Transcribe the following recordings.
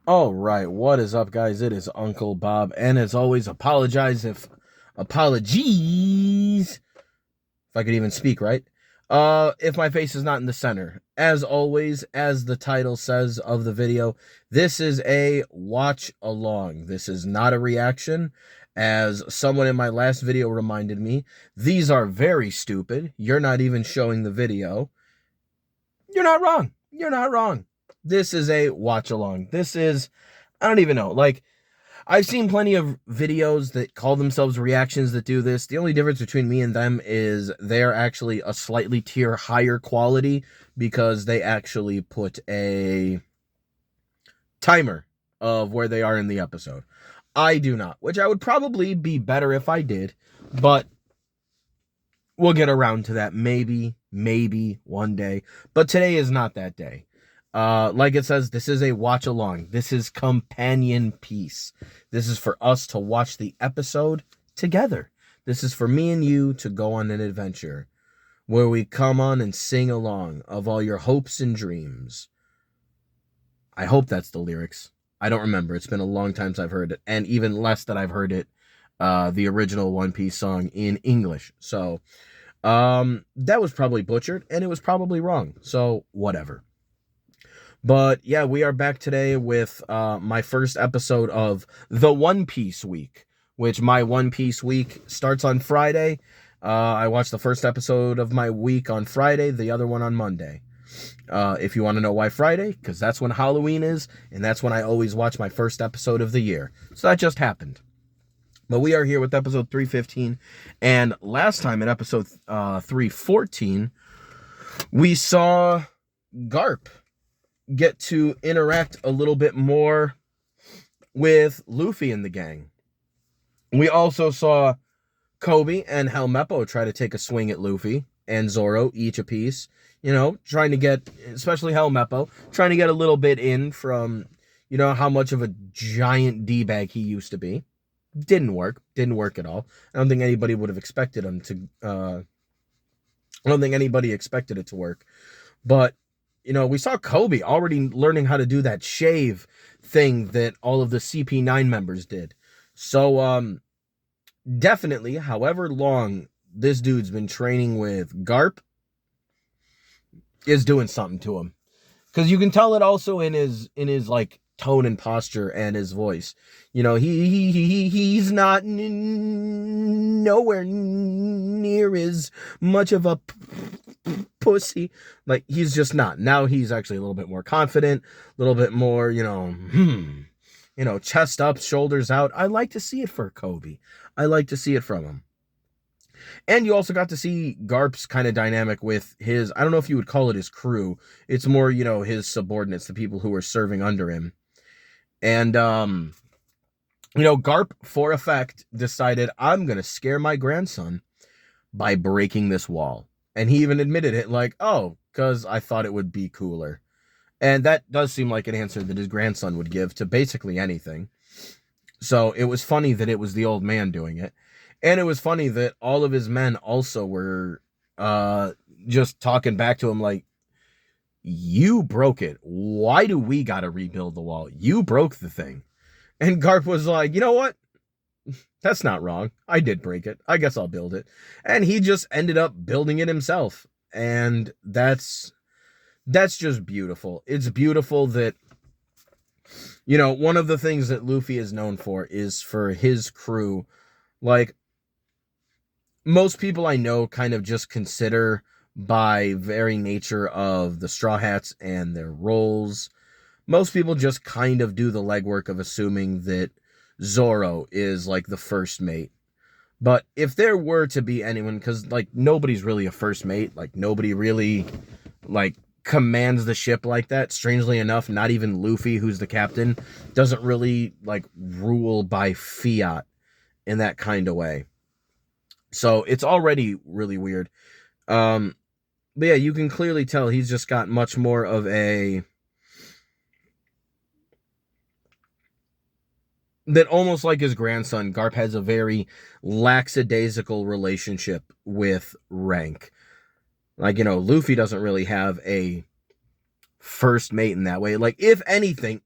All right, what is up, guys? It is Uncle Bob, and as always, apologies if I could even speak right. If my face is not in the center. As always, as the title says of the video, this is a watch along. This is not a reaction. As someone in my last video reminded me, these are very stupid. You're not even showing the video. You're not wrong. You're not wrong. This is a watch along. I don't even know. Like, I've seen plenty of videos that call themselves reactions that do this. The only difference between me and them is they're actually a slightly tier higher quality because they actually put a timer of where they are in the episode. I do not, which I would probably be better if I did, but we'll get around to that maybe one day. But today is not that day. Like it says, this is a watch along. This is companion piece. This is for us to watch the episode together. This is for me and you to go on an adventure where we come on and sing along of all your hopes and dreams. I hope that's the lyrics. I don't remember. It's been a long time since I've heard it, and even less that I've heard it, the original One Piece song in English. So, that was probably butchered, and it was probably wrong. So, whatever. But yeah, we are back today with my first episode of the One Piece week, which my One Piece week starts on Friday. I watched the first episode of my week on Friday, the other one on Monday. If you want to know why Friday, because that's when Halloween is, and that's when I always watch my first episode of the year. So that just happened. But we are here with episode 315, and last time in episode 314, we saw Garp get to interact a little bit more with Luffy and the gang. We also saw Koby and Helmeppo try to take a swing at Luffy and Zoro, each a piece. You know, trying to get, especially Helmeppo, trying to get a little bit in from, you know, how much of a giant D-bag he used to be. Didn't work at all. I don't think anybody would have expected him to, I don't think anybody expected it to work. But you know, we saw Koby already learning how to do that shave thing that all of the CP9 members did. So, definitely, however long this dude's been training with Garp is doing something to him. Because you can tell it also in his like tone and posture and his voice. You know, he's not nowhere near as much of a pussy. Like, he's just not. Now he's actually a little bit more confident, a little bit more, chest up, shoulders out. I like to see it for Koby. I like to see it from him. And you also got to see Garp's kind of dynamic with his, I don't know if you would call it his crew. It's more, his subordinates, the people who are serving under him. And, Garp, for effect, decided, I'm going to scare my grandson by breaking this wall. And he even admitted it, like, oh, because I thought it would be cooler. And that does seem like an answer that his grandson would give to basically anything. So it was funny that it was the old man doing it. And it was funny that all of his men also were just talking back to him like, you broke it. Why do we got to rebuild the wall? You broke the thing. And Garp was like, you know what? That's not wrong. I did break it. I guess I'll build it. And he just ended up building it himself. And that's just beautiful. It's beautiful that, one of the things that Luffy is known for is for his crew. Like, most people I know kind of just consider, by very nature of the Straw Hats and their roles, most people just kind of do the legwork of assuming that Zoro is like the first mate. But if there were to be anyone, because like nobody's really a first mate, like nobody really like commands the ship like that. Strangely enough, not even Luffy, who's the captain, doesn't really like rule by fiat in that kind of way. So it's already really weird. But yeah, you can clearly tell he's just got much more of a, that almost like his grandson, Garp has a very lackadaisical relationship with rank. Like, Luffy doesn't really have a first mate in that way. Like, if anything,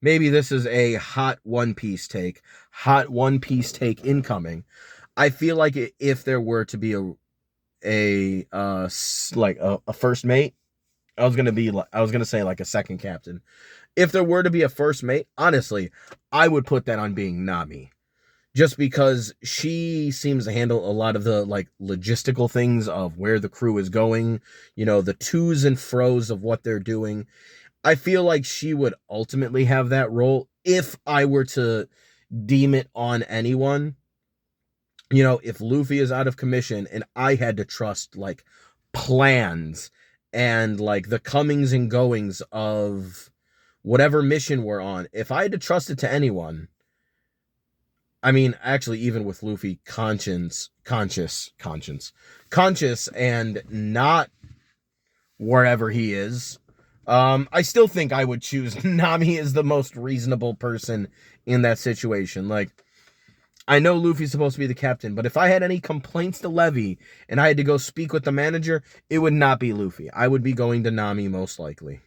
maybe this is a hot One Piece take. Hot One Piece take incoming. I feel like if there were to be a first mate, I was gonna say like a second captain. If there were to be a first mate, honestly, I would put that on being Nami. Just because she seems to handle a lot of the like logistical things of where the crew is going, the to's and fro's of what they're doing. I feel like she would ultimately have that role if I were to deem it on anyone. If Luffy is out of commission and I had to trust like plans and like the comings and goings of whatever mission we're on, if I had to trust it to anyone, I mean, actually, even with Luffy conscious and not wherever he is, I still think I would choose Nami as the most reasonable person in that situation. Like, I know Luffy's supposed to be the captain, but if I had any complaints to levy and I had to go speak with the manager, it would not be Luffy. I would be going to Nami most likely.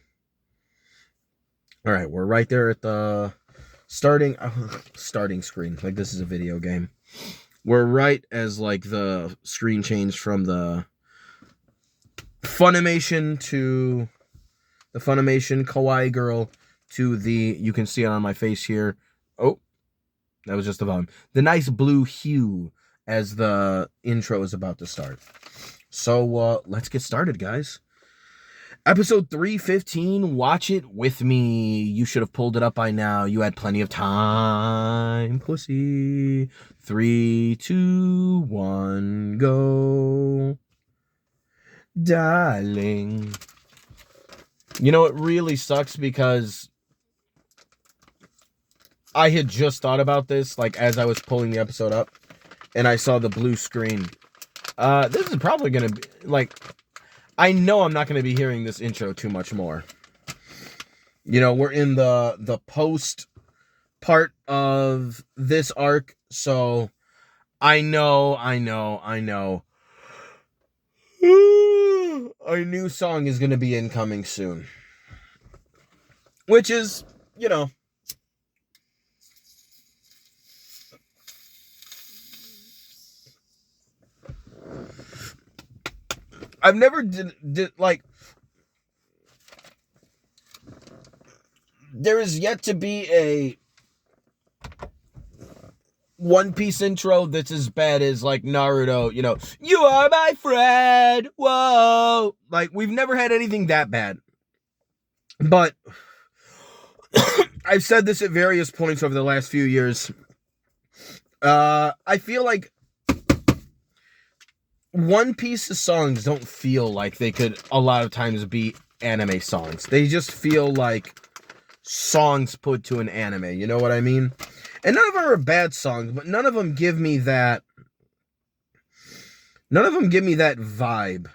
All right, we're right there at the starting screen. Like, this is a video game. We're right as like the screen changed from the Funimation kawaii girl to the, you can see it on my face here. Oh, that was just the volume. The nice blue hue as the intro is about to start. So let's get started, guys. Episode 315, watch it with me. You should have pulled it up by now. You had plenty of time, pussy. 3, 2, 1, go. Darling. It really sucks because I had just thought about this, like, as I was pulling the episode up, and I saw the blue screen. This is probably gonna be, like, I know I'm not gonna be hearing this intro too much more. We're in the post part of this arc, so I know. A new song is gonna be incoming soon. Which is, I've never did like, there is yet to be a One Piece intro that's as bad as like Naruto, you are my friend, whoa. Like, we've never had anything that bad. But I've said this at various points over the last few years. I feel like One Piece's songs don't feel like they could a lot of times be anime songs. They just feel like songs put to an anime, you know what I mean? And none of them are bad songs, but none of them give me that vibe.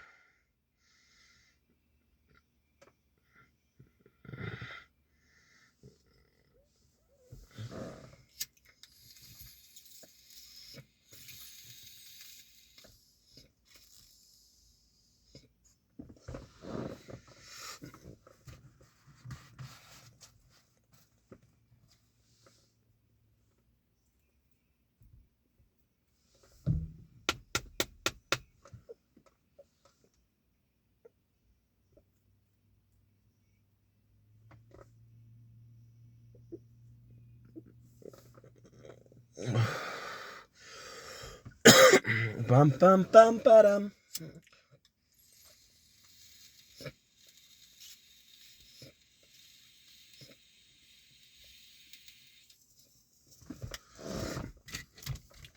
Bum bum bum ba-dum.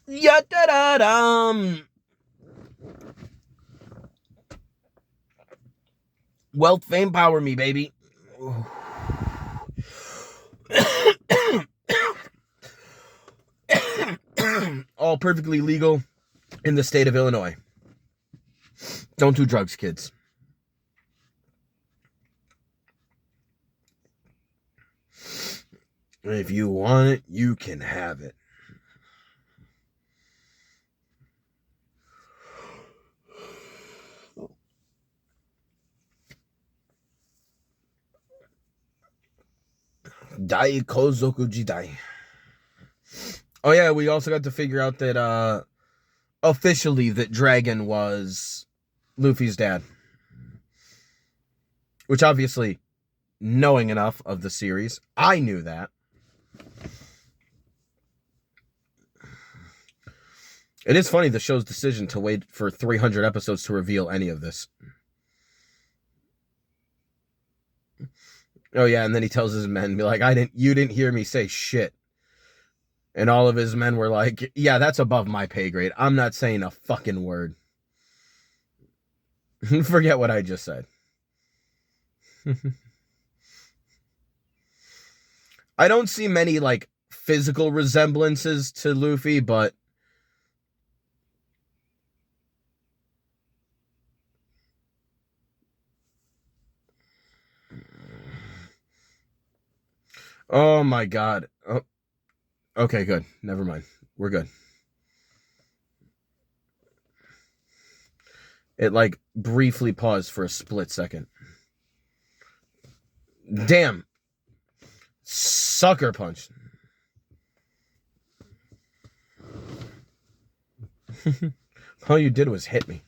Ya-da-da-dum. Wealth, fame, power me, baby. All perfectly legal in the state of Illinois. Don't do drugs, kids. If you want it, you can have it. Dai Kozoku Jidai. Oh yeah, we also got to figure out that officially that Dragon was Luffy's dad. Which obviously, knowing enough of the series, I knew that. It is funny the show's decision to wait for 300 episodes to reveal any of this. Oh yeah, and then he tells his men, be like, you didn't hear me say shit. And all of his men were like, yeah, that's above my pay grade. I'm not saying a fucking word. Forget what I just said. I don't see many, like, physical resemblances to Luffy, but oh my god. Oh, okay, good. Never mind. We're good. It, like, briefly paused for a split second. Damn. Sucker punch. All you did was hit me.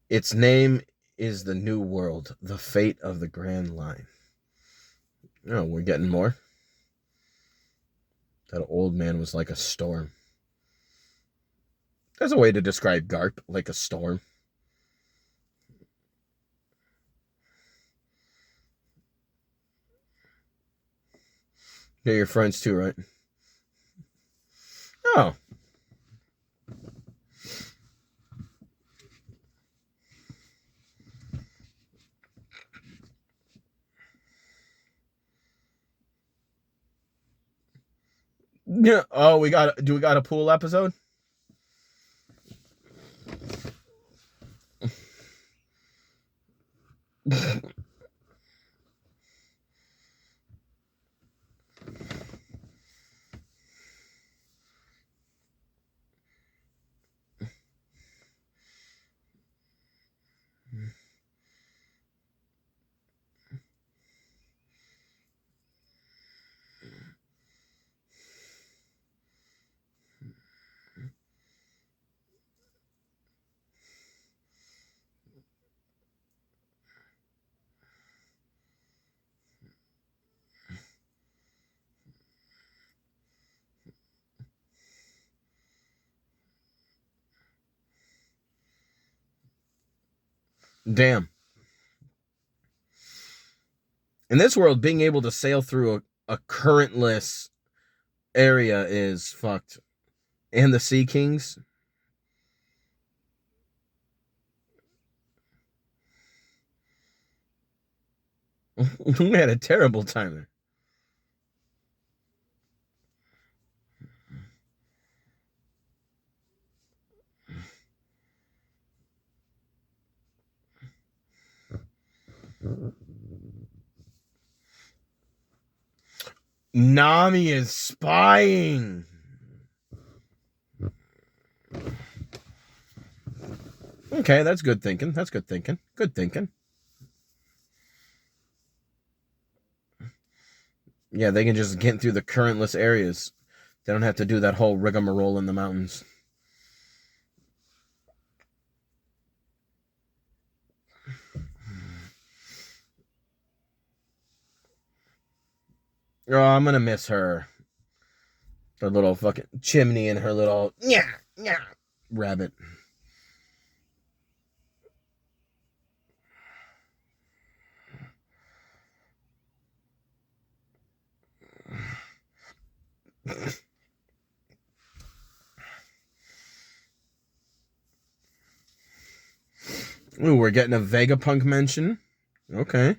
Its name is the New World, the fate of the Grand Line. Oh, we're getting more. That old man was like a storm. There's a way to describe Garp, like a storm. They're your friends too, right? Oh. Yeah. Oh, do we got a pool episode? Damn. In this world, being able to sail through a currentless area is fucked. And the Sea Kings. We had a terrible time there. Nami is spying. Okay, that's good thinking. That's good thinking. Good thinking. Yeah, they can just get through the currentless areas. They don't have to do that whole rigmarole in the mountains. Oh, I'm gonna miss her. Her little fucking chimney and her little rabbit. Ooh, we're getting a Vegapunk mention. Okay.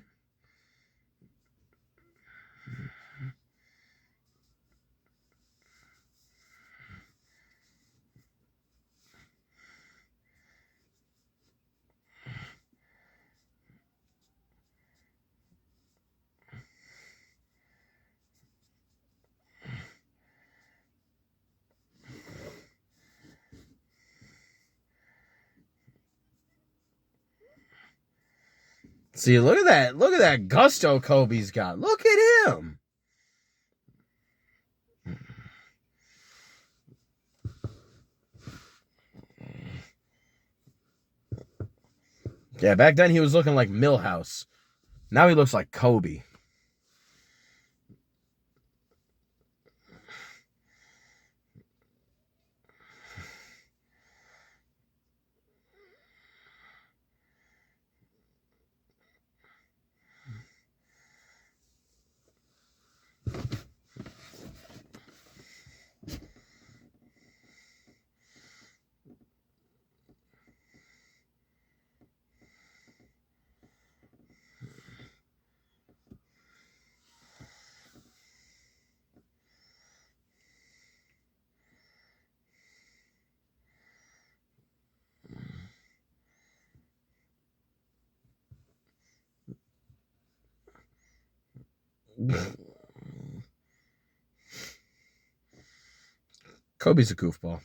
See, look at that. Look at that gusto Koby's got. Look at him. Yeah, back then he was looking like Millhouse. Now he looks like Koby. Koby's a goofball.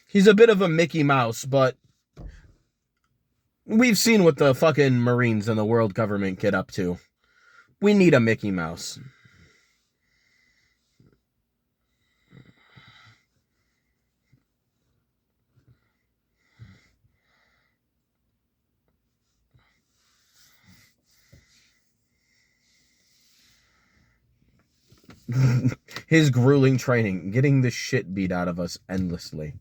He's a bit of a Mickey Mouse, but we've seen what the fucking Marines and the world government get up to. We need a Mickey Mouse. His grueling training, getting the shit beat out of us endlessly.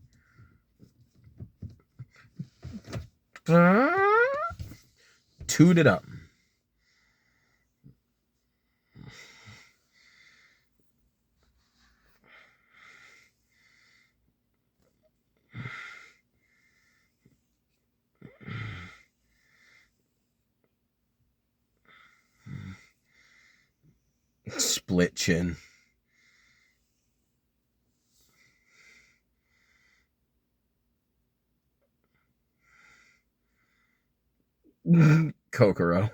Toot it up. Split chin. Kokoro.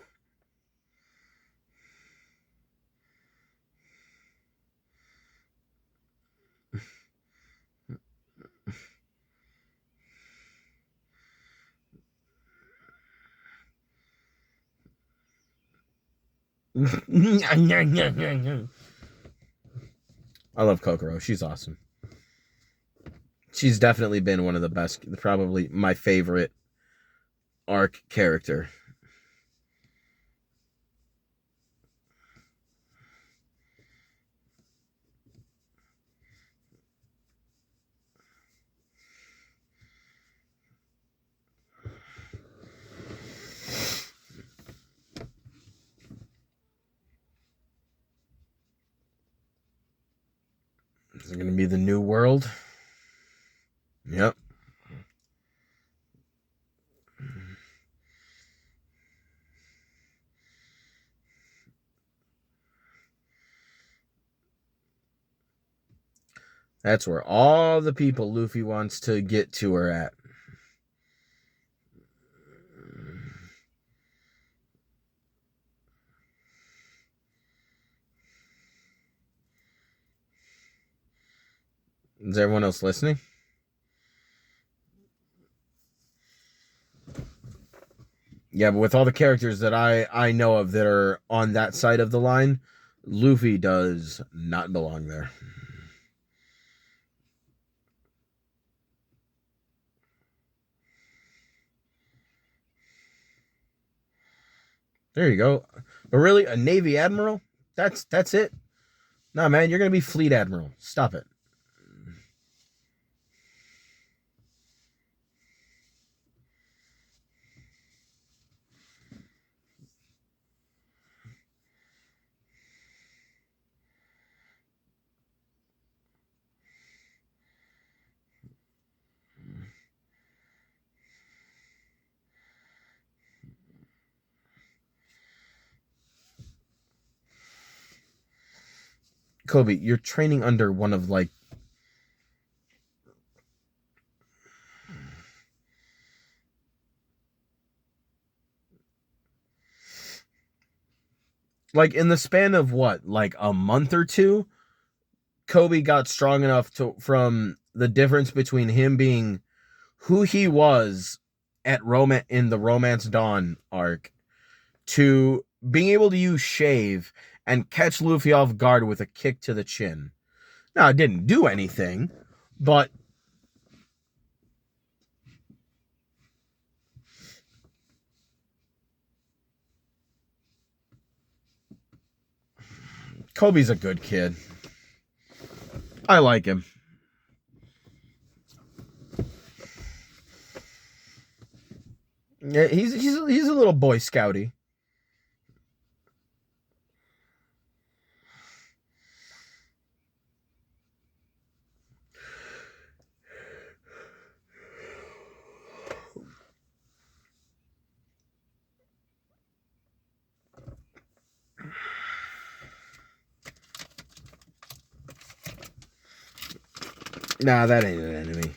I love Kokoro. She's awesome. She's definitely been one of the best, probably my favorite arc character. Is it going to be the new world? Yep. That's where all the people Luffy wants to get to are at. Is everyone else listening? Yeah, but with all the characters that I know of that are on that side of the line, Luffy does not belong there. There you go. But really, a Navy Admiral? That's it? Nah, man, you're going to be Fleet Admiral. Stop it. Koby, you're training under one of like in the span of what, like a month or two, Koby got strong enough to from the difference between him being who he was in the Romance Dawn arc to being able to use Shave and catch Luffy off guard with a kick to the chin. Now, it didn't do anything, but Koby's a good kid. I like him. Yeah, he's a little Boy Scouty. Nah, that ain't an enemy.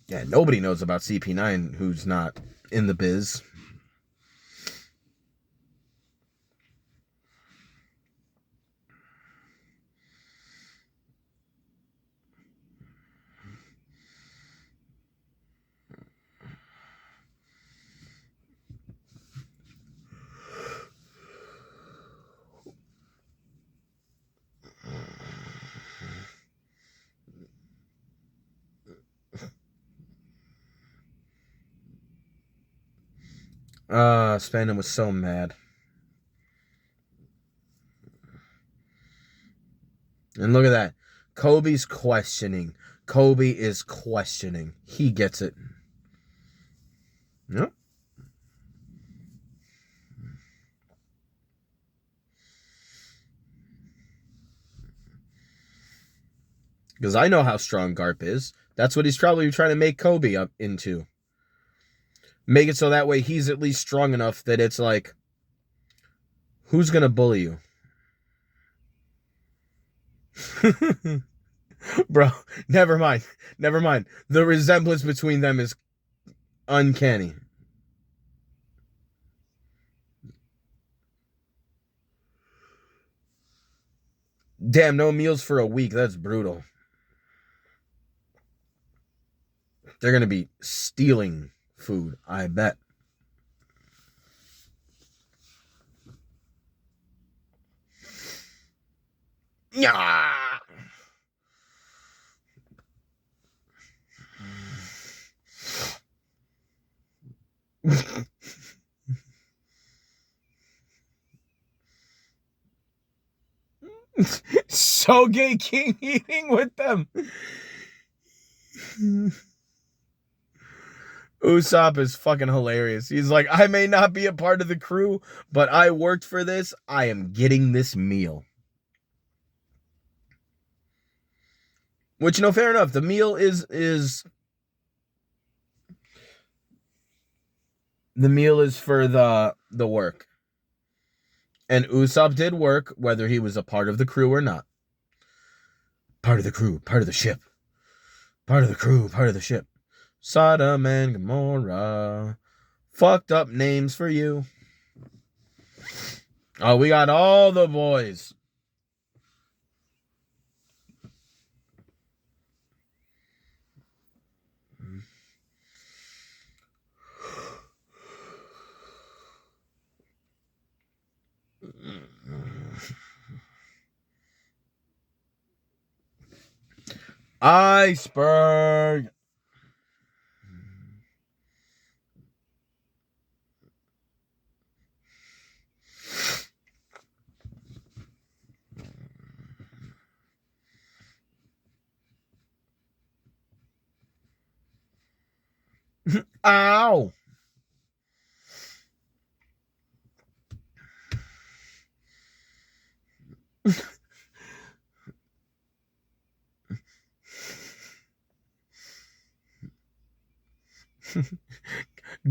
Yeah, nobody knows about CP9 who's not in the biz. Spandam was so mad. And look at that. Koby's questioning. Koby is questioning. He gets it. Yep. Because I know how strong Garp is. That's what he's probably trying to make Koby up into. Make it so that way he's at least strong enough that it's like, who's going to bully you? Bro, never mind. Never mind. The resemblance between them is uncanny. Damn, no meals for a week. That's brutal. They're going to be stealing food, I bet. Yeah. Soge King eating with them. Usopp is fucking hilarious. He's like, I may not be a part of the crew, but I worked for this. I am getting this meal. Which, no, fair enough. The meal is the meal is for the work. And Usopp did work, whether he was a part of the crew or not. Part of the crew, part of the ship. Part of the crew, part of the ship. Sodom and Gomorrah. Fucked up names for you. Oh, we got all the boys. Iceberg. Ow!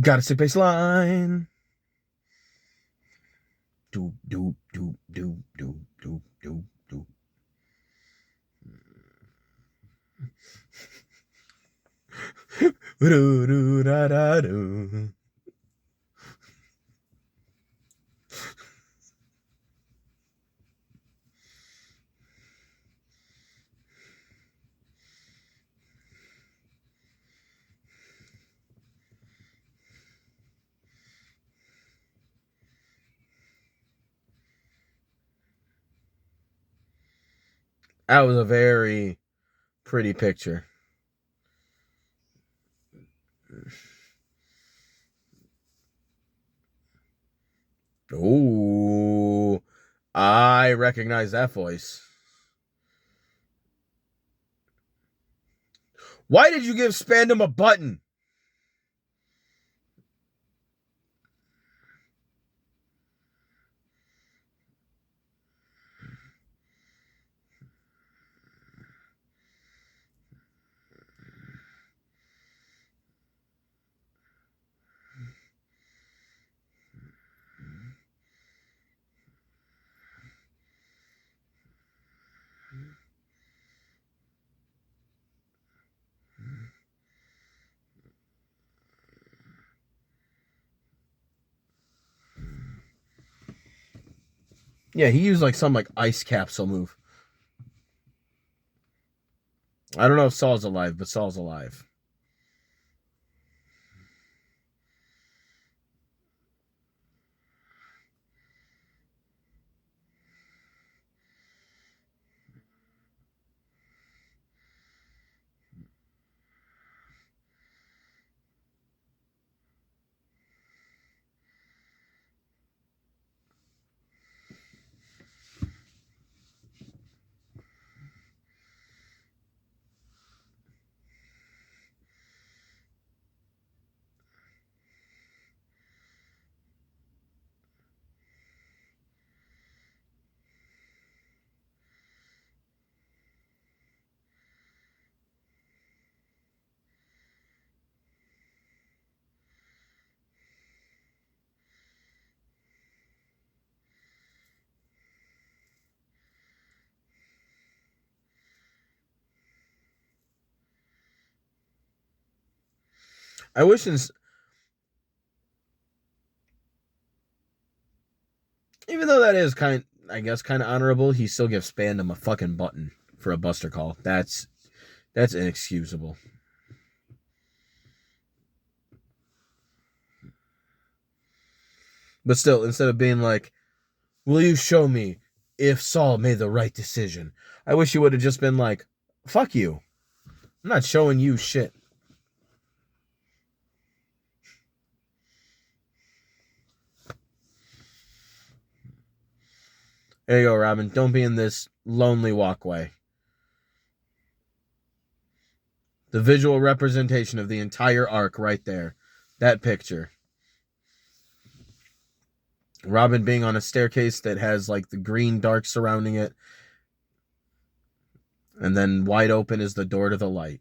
Got a sick baseline. Doop, doop, doop, doop, doop, doop, doop, doop. Do, do, da, da, do. That was a very pretty picture. Ooh, I recognize that voice. Why did you give Spandam a button? Yeah, he used like some like ice capsule move. I don't know if Saul's alive, but Saul's alive. I wish, even though that is I guess, kind of honorable, he still gives Spandam a fucking button for a Buster call. That's inexcusable. But still, instead of being like, "Will you show me if Saul made the right decision?" I wish you would have just been like, "Fuck you. I'm not showing you shit." There you go, Robin. Don't be in this lonely walkway. The visual representation of the entire arc right there. That picture. Robin being on a staircase that has like the green dark surrounding it. And then wide open is the door to the light.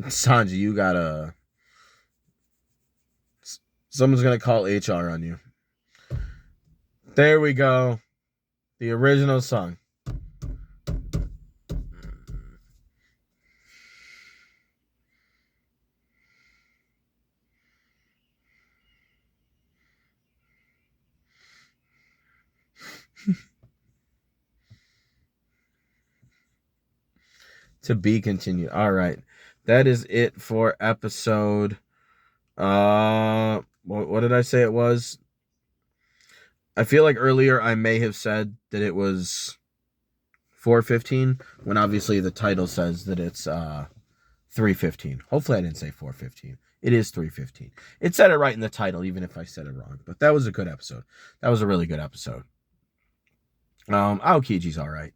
Sanji, you gotta. Someone's gonna call HR on you. There we go. The original song. To be continued. All right. That is it for episode. What did I say it was? I feel like earlier I may have said that it was 415 when obviously the title says that it's 315. Hopefully I didn't say 415. It is 315. It said it right in the title, even if I said it wrong. But that was a good episode. That was a really good episode. Aokiji's all right.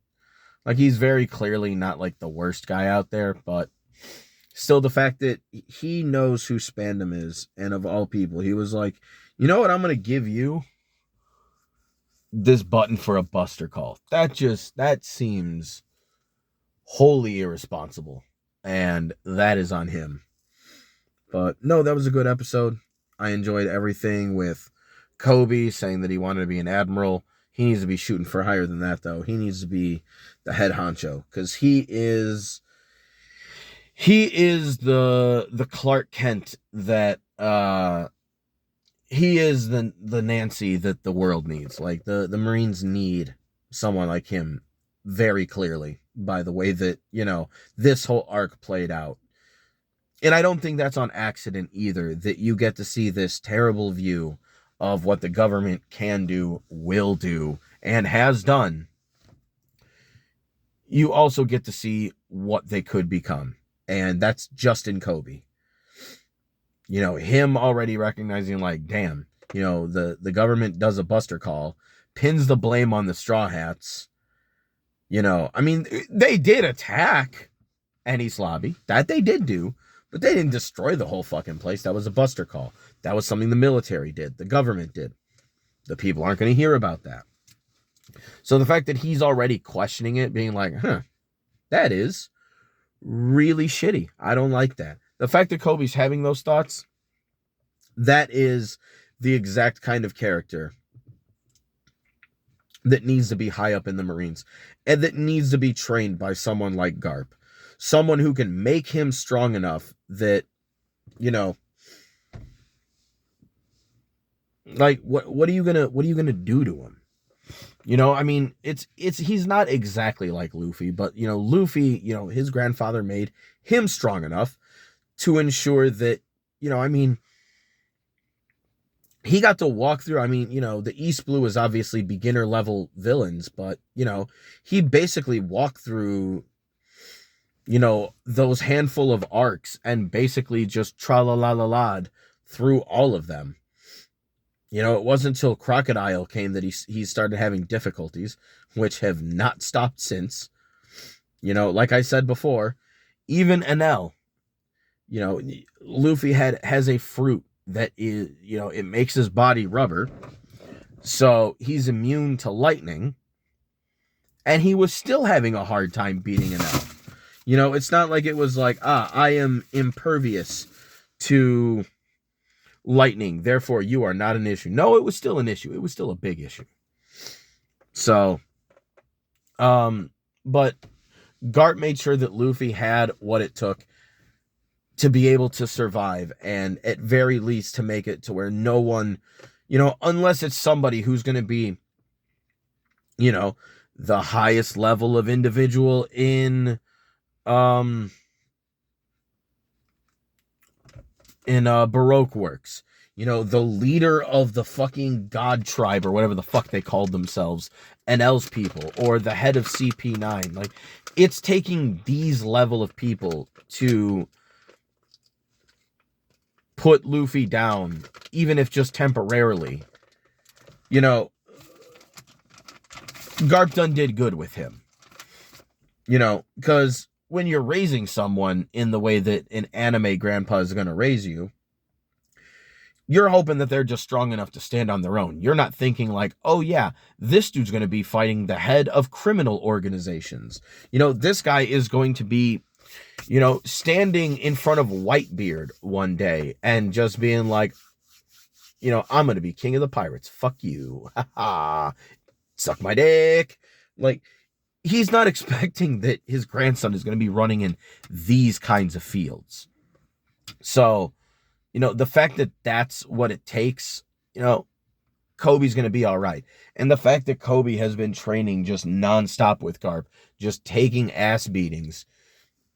Like, he's very clearly not like the worst guy out there, but still the fact that he knows who Spandam is, and of all people, he was like, you know what, I'm going to give you this button for a buster call. That seems wholly irresponsible, and that is on him. But no, that was a good episode. I enjoyed everything with Koby saying that he wanted to be an admiral. He needs to be shooting for higher than that, though. He needs to be the head honcho, because he is the Clark Kent that he is the Nancy that the world needs. Like, the Marines need someone like him very clearly, by the way that, this whole arc played out. And I don't think that's on accident either, that you get to see this terrible view of what the government can do, will do, and has done. You also get to see what they could become. And that's Justin Koby. Him already recognizing, like, damn, the government does a buster call, pins the blame on the Straw Hats. They did attack Enies Lobby. That they did do. But they didn't destroy the whole fucking place. That was a buster call. That was something the military did. The government did. The people aren't going to hear about that. So the fact that he's already questioning it, being like, that is really shitty. I don't like that. The fact that Koby's having those thoughts, that is the exact kind of character that needs to be high up in the Marines, and that needs to be trained by someone like Garp. Someone who can make him strong enough that, like, what are you gonna do to him? He's not exactly like Luffy, but Luffy, his grandfather made him strong enough to ensure that, he got to walk through. The East Blue is obviously beginner level villains, but he basically walked through those handful of arcs and basically just tra-la-la-la-la'd through all of them. It wasn't until Crocodile came that he started having difficulties, which have not stopped since. Like I said before, even Enel, Luffy has a fruit that is, it makes his body rubber, so he's immune to lightning, and he was still having a hard time beating Enel. It's not like it was like, I am impervious to lightning, therefore you are not an issue. No, it was still an issue. It was still a big issue. So, but Garp made sure that Luffy had what it took to be able to survive, and at very least to make it to where no one, unless it's somebody who's going to be, the highest level of individual in Baroque works, the leader of the fucking God tribe or whatever the fuck they called themselves, Enel's people, or the head of CP9. Like, it's taking these level of people to put Luffy down, even if just temporarily. Garp done did good with him. Because when you're raising someone in the way that an anime grandpa is going to raise you, you're hoping that they're just strong enough to stand on their own. You're not thinking like, oh yeah, this dude's going to be fighting the head of criminal organizations. This guy is going to be, standing in front of Whitebeard one day and just being like, I'm going to be king of the pirates. Fuck you. Ha ha. Suck my dick. Like, he's not expecting that his grandson is going to be running in these kinds of fields. So, the fact that that's what it takes, Koby's going to be all right. And the fact that Koby has been training just nonstop with Garp, just taking ass beatings.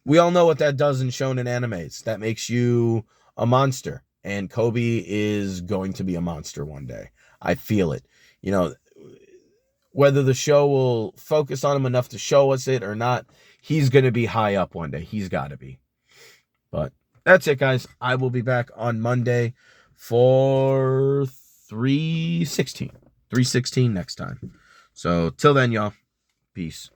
We all know what that does in shonen animes. That makes you a monster. And Koby is going to be a monster one day. I feel it. Whether the show will focus on him enough to show us it or not, he's going to be high up one day. He's got to be. But that's it, guys. I will be back on Monday for 316. 316 next time. So till then, y'all, peace.